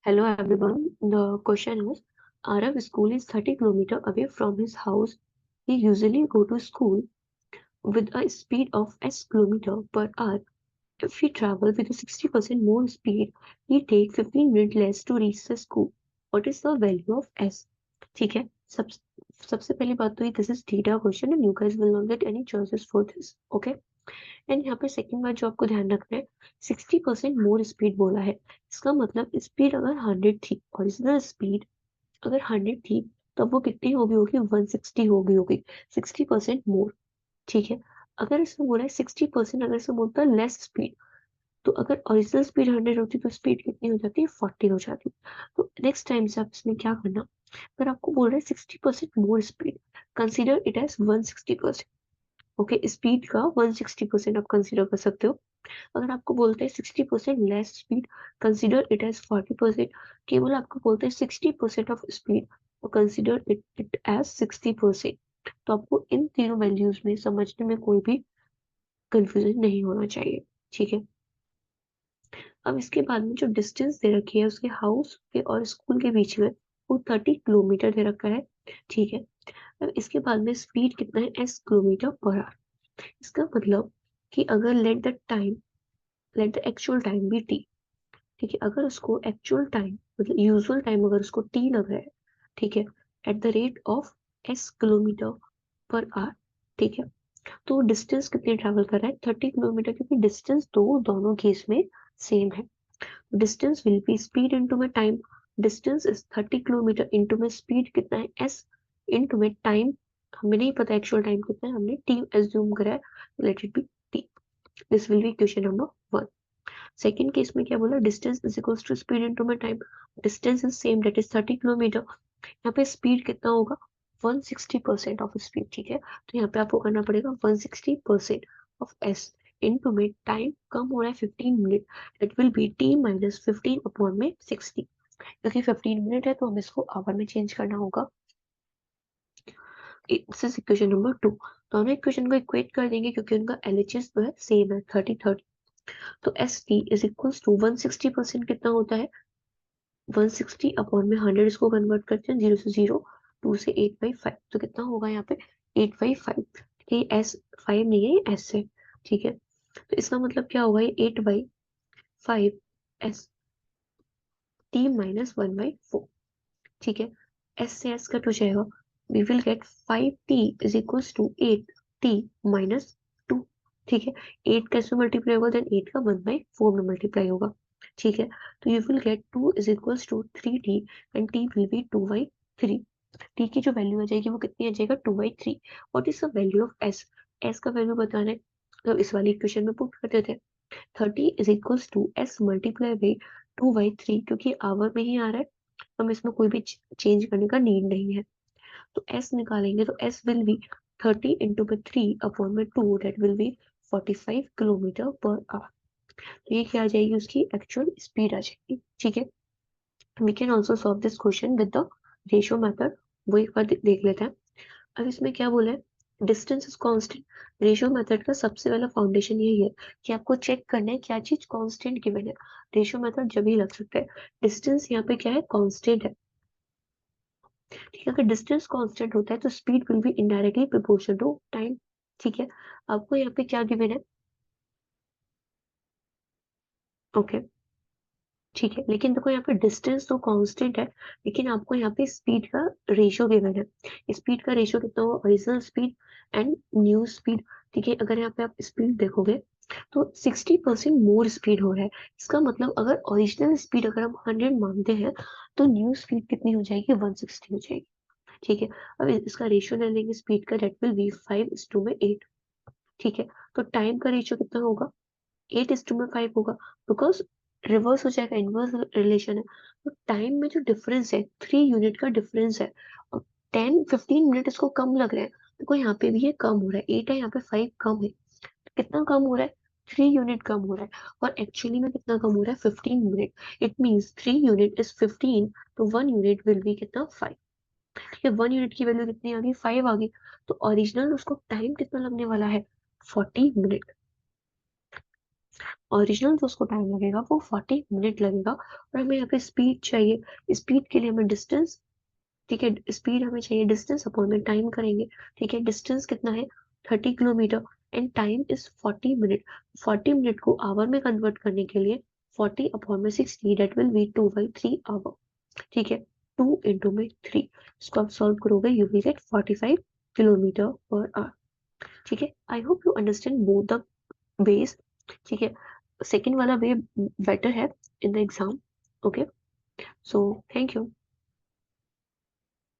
Hello everyone. The question is, Arav school is 30 kilometers away from his house. He usually go to school with a speed of s kilometer per hour. If he travel with a 60% more speed, he take 15 minutes less to reach the school. What is the value of s? ठीक है सबसे पहली बात तो ये this is data question and you guys will not get any choices for this okay and यहाँ पे second बात जो आपको ध्यान रखना है 60% मोर स्पीड बोला है इसका मतलब स्पीड अगर 100 थी ओरिजिनल स्पीड अगर 100 थी तब वो कितनी हो गई होगी 160 हो गई होगी 60% मोर ठीक है अगर इसमें बोला है 60% अगर इसमें बोलता है लेस स्पीड तो अगर ओरिजिनल स्पीड 100 होती तो स्पीड कितनी हो जाती है 40 हो जाती तो नेक्स्ट टाइम से आप इसमें क्या करना अगर आपको बोल रहे हैं 60% more speed consider it as 160% okay speed का 160% आप कंसीडर कर सकते हो अगर आपको बोलते हैं 60% less speed consider it as 40% केवल आपको बोलते हैं 60% ऑफ स्पीड तो कंसीडर इट एज 60% तो आपको इन तीनों वैल्यूज में समझने में कोई भी कंफ्यूजन नहीं होना चाहिए ठीक है अब इसके बाद में जो डिस्टेंस दे रखी है उसके हाउस के और स्कूल के बीच में वो 30 किलोमीटर दे रखा है ठीक है अब इसके बाद में स्पीड कितना है s किलोमीटर पर आवर इसका मतलब कि अगर let the actual time be t ठीक है अगर उसको एक्चुअल टाइम मतलब यूजुअल टाइम अगर उसको t लग रहा है ठीक है at the rate of s kilometre per hour ठीक है तो डिस्टेंस कितनी ट्रेवल कर रहा है 30 किलोमीटर क्योंकि डिस्टेंस दोनों केस में सेम है distance will be speed into में time distance is 30 kilometre into में स्पीड कितना है s इनटू में टाइम हमें नहीं पता एक्चुअल टाइम कितना है हमने t एज्यूम करा है let it be t this will be question number 1 second case में क्या बोला distance is equals to speed into में time distance is same that is 30 kilometre यहाँ पे स्पीड कितना होगा 160% ऑफ स्पीड ठीक है तो यहाँ पे आपको करना पड़ेगा 160% ऑफ s इनटू में टाइम कम हो रहा है 15 minute it will be t minus 15 upon में 60 क्योंकि 15 मिनट है तो हमें इसको आवर में चेंज करना होगा दिस इज इक्वेशन नंबर 2 दोनों इक्वेशन को इक्वेट कर देंगे क्योंकि उनका एलएचएस जो है सेम है 30 तो S T is equals to 160% कितना होता है 160 अपॉन में 100 इसको कन्वर्ट करते हैं 0 से 0 2 से 8/5 तो कितना होगा यहाँ पे 8/5 ये एस 5 नहीं है ये एस है ठीक है तो इसका मतलब क्या होगा ये 8/5 एस टी माइनस 1/4 ठीक है एस से एस कट हो जाएगा we will get 5t is equals to 8t minus 2 ठीक है 8 कैसे मल्टीप्लाई होगा देन 8 का 1/4 में मल्टीप्लाई होगा ठीक है तो you will get 2 is equals to 3t and t will be 2/3 t की जो वैल्यू आ जाएगी वो कितनी आ जाएगा 2/3 what is the value of s s का वैल्यू बताना है तो इस वाली इक्वेशन में पुट कर देते हैं 30 is equals to s multiply by 2/3 क्योंकि आवर में ही आ रहा है हम इसमें कोई भी चेंज करने का नीड नहीं है तो s निकालेंगे तो s विल बी 30 इंटू में 3 अपॉन में 2 that will be 45 kilometre per our तो ये क्या आ जाएगी उसकी एक्चुअल स्पीड आ जाएगी ठीक है we can also solve this question with the ratio method वो एक बार देख लेते हैं अब इसमें क्या बोला है distance is constant ratio method का सबसे पहला फाउंडेशन यही है कि आपको चेक करना है क्या चीज कांस्टेंट गिवन है रेशियो मेथड जब ही लग सकता है डिस्टेंस यहाँ पे क्या है कांस्टेंट है ठीक है अगर डिस्टेंस कांस्टेंट होता है तो speed will be indirectly proportional to time ठीक है आपको यहाँ पे क्या गिवन है ओके ठीक है लेकिन देखो यहाँ पे डिस्टेंस तो कांस्टेंट है लेकिन आपको यहाँ पे स्पीड का रेशियो गिवन है स्पीड का रेशियो कितना होगा original speed and new speed ठीक है अगर यहाँ पे आप स्पीड देखोगे तो 60% मोर स्पीड हो रहा है इसका मतलब अगर ओरिजिनल स्पीड अगर हम 100 मानते हैं तो न्यू स्पीड कितनी हो जाएगी 160 हो जाएगी ठीक है अब इसका रेशियो ले लेंगे स्पीड का दैट विल बी 5:8 ठीक है तो टाइम का रेशियो कितना होगा 8:5 होगा बिकॉज रिवर्स हो जाएगा इनवर्स रिलेशन है तो टाइम में जो डिफरेंस है 3 यूनिट का डिफरेंस है और 10-15 मिनट इसको कम लग रहे हैं देखो यहाँ पे भी ये कम हो रहा है 8 है यहाँ पे 5 कम है कितना कम हो रहा है 3 यूनिट कम हो रहा है और एक्चुअली में कितना कम हो रहा है 15 minute it means 3 unit is 15 तो 1 यूनिट विल बी कितना 5 ठीक है 1 यूनिट की वैल्यू कितनी आ गई 5 आ गई तो ओरिजिनल उसको टाइम कितना लगने वाला है 40 मिनट ओरिजिनल जो उसको टाइम लगेगा वो 40 मिनट लगेगा, और हमें यहाँ पे स्पीड चाहिए। स्पीड के लिए हमें डिस्टेंस, ठीक है, स्पीड हमें चाहिए, डिस्टेंस अपॉन में टाइम करेंगे। ठीक है, डिस्टेंस कितना है, 30 kilometre, and time is 40 minute. 40 minute को आवर में कन्वर्ट करने के लिए 40/60, डेट विल बी 2/3 आवर। ठीक है, 2 × 3, इसको आप सॉल्व करोगे, you will gate 45 kilometre per hour. ठीक है, I hope you understand both the ways. ठीक है, सेकेंड वाला वे बेटर है in the exam. Okay, so thank you.